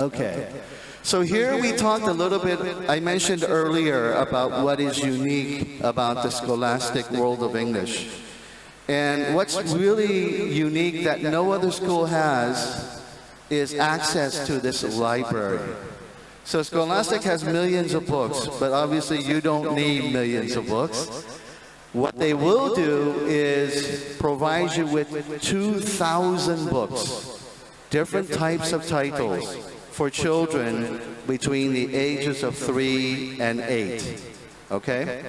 Okay. So here we talked a little bit, I mentioned earlier about what is unique about the Scholastic World of English. And what's really unique that no other school has is access to this library. So Scholastic has millions of books, but obviously you don't need millions of books. What they will do is provide you with 2,000 books, different types of titles for children between the ages of 3 and 8. Okay?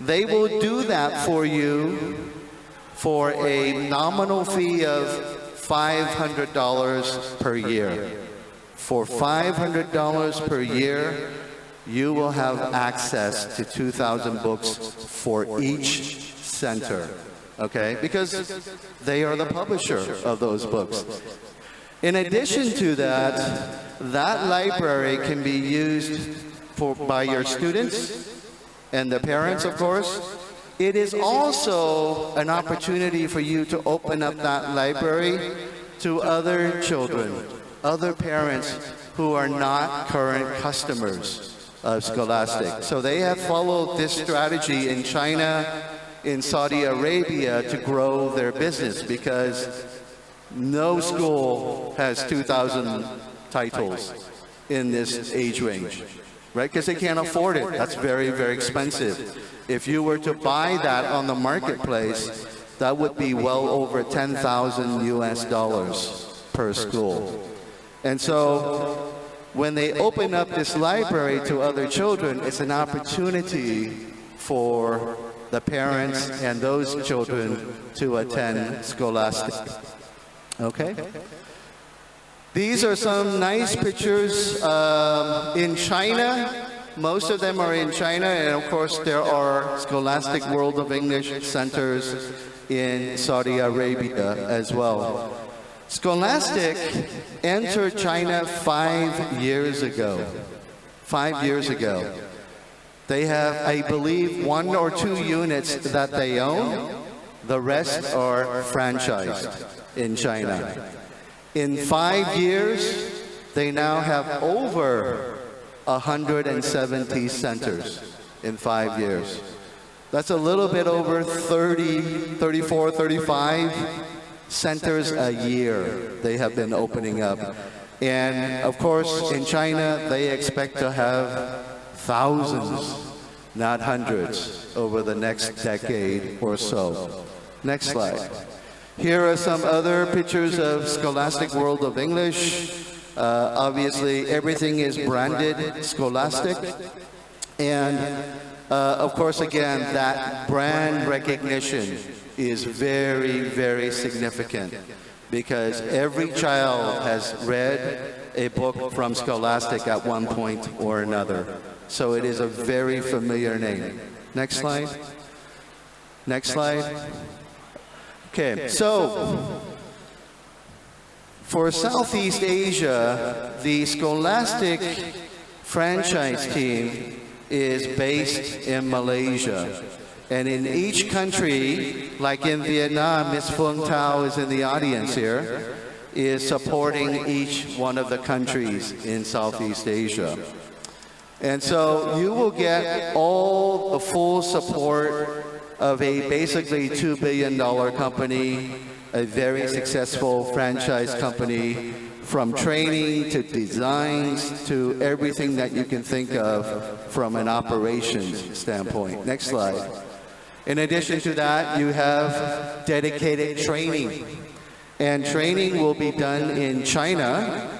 They will do that for you for a nominal fee of $500 per year. For $500 per year, you will have access to 2,000 books for each center, okay? Because they are the publisher of those books. In addition to that, that library can be used by your students and the parents, of course. It is also an opportunity for you to open up that library to other children, other parents who are not current customers of Scholastic. So they have followed this strategy in China, in Saudi Arabia to grow their business because no school has 2,000 titles in this age range, right? Because they can't afford it. That's very, very expensive. If you were to buy that on the marketplace, that would be well over 10,000 US dollars per school. And so when they open up this library to other children, it's an opportunity for the parents and those children to attend Scholastic. Okay? These are some nice pictures in China. Most of them are in China, and of course there are Scholastic World of English centers in Saudi Arabia as well. Scholastic entered China 5 years ago. 5 years ago. They have, I believe, 1 or 2 units that they own. The rest are franchised in China. In 5 years, they now have over 170 centers in 5 years. That's a little bit over 34, 35 centers a year they have been opening up. And of course, in China, they expect to have thousands, not hundreds, over the next decade or so. Next slide. Here are some other pictures of Scholastic World of English. Obviously, everything is branded Scholastic. And of course, again, that brand recognition is very, very significant because every child has read a book from Scholastic at one point or another. So it is a very familiar name. Next slide. Next slide. Okay, so for Southeast Asia, the Scholastic franchise team is based in Malaysia. And in each country, like in Vietnam, Ms. Phung Tao is in the audience here, is supporting each one of the countries in Southeast Asia. And so you will get all the full support of a basically $2 billion company, a very successful franchise company, from training to designs to everything that you can think of from an operations standpoint. Next slide. In addition to that, you have dedicated training. And training will be done in China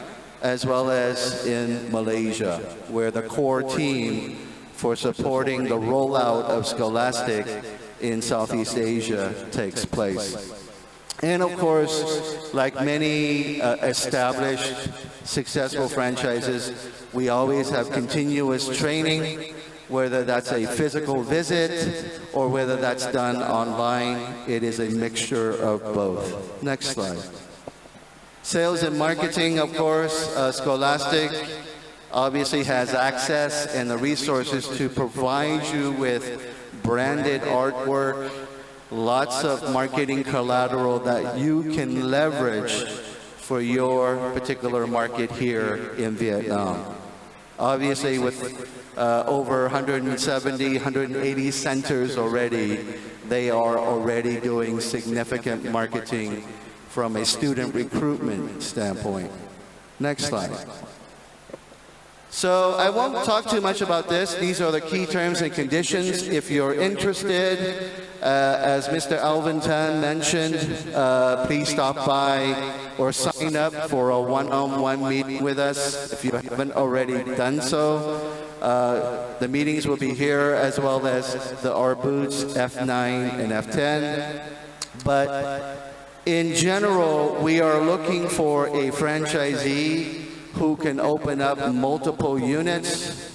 as well as in Malaysia, where the core team for supporting the rollout of Scholastic in Southeast Asia takes place. And of course, like many established, successful franchises, we always have continuous training, whether that's a physical visit or whether that's done online. It is a mixture of both. Next slide. Sales and marketing, of course, Scholastic obviously has access and the resources to provide you with branded artwork, lots of marketing collateral that you can leverage for your particular market here in Vietnam. Obviously, with over 170, 180 centers already, they are already doing significant marketing from a student recruitment standpoint. Next slide. So I won't talk too much about this. These are the key terms and conditions. If you're interested, as Mr. Alvin Tan mentioned, please stop by or sign up for a one-on-one meeting with us if you haven't already done so. The meetings will be here as well as our booths F9 and F10. But in general, we are looking for a franchisee who can open up multiple units,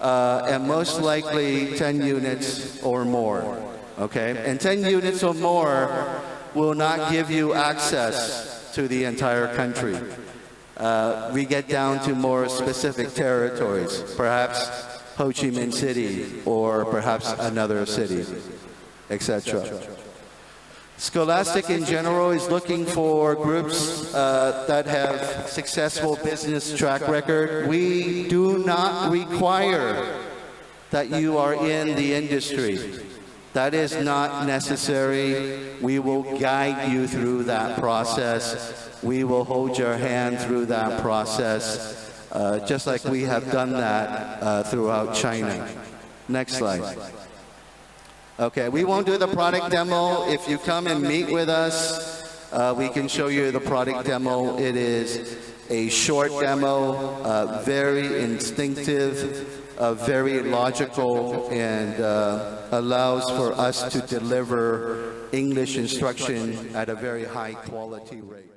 and most likely 10 units or more, okay? And 10 units or more will not give you access to the entire country. We get down to more specific territories, perhaps Ho Chi Minh City or perhaps another city, etc. Scholastic in general is looking for groups that have successful business track record. We do not require that you are in the industry. That is not necessary. We will guide you through that process. We will hold your hand through that process, just like we have done that throughout China. Next slide. Okay, we won't do the product demo. If you come and meet with us, we can show you the product demo. It is a short demo, very instinctive, very logical, and allows for us to deliver English instruction at a very high quality rate.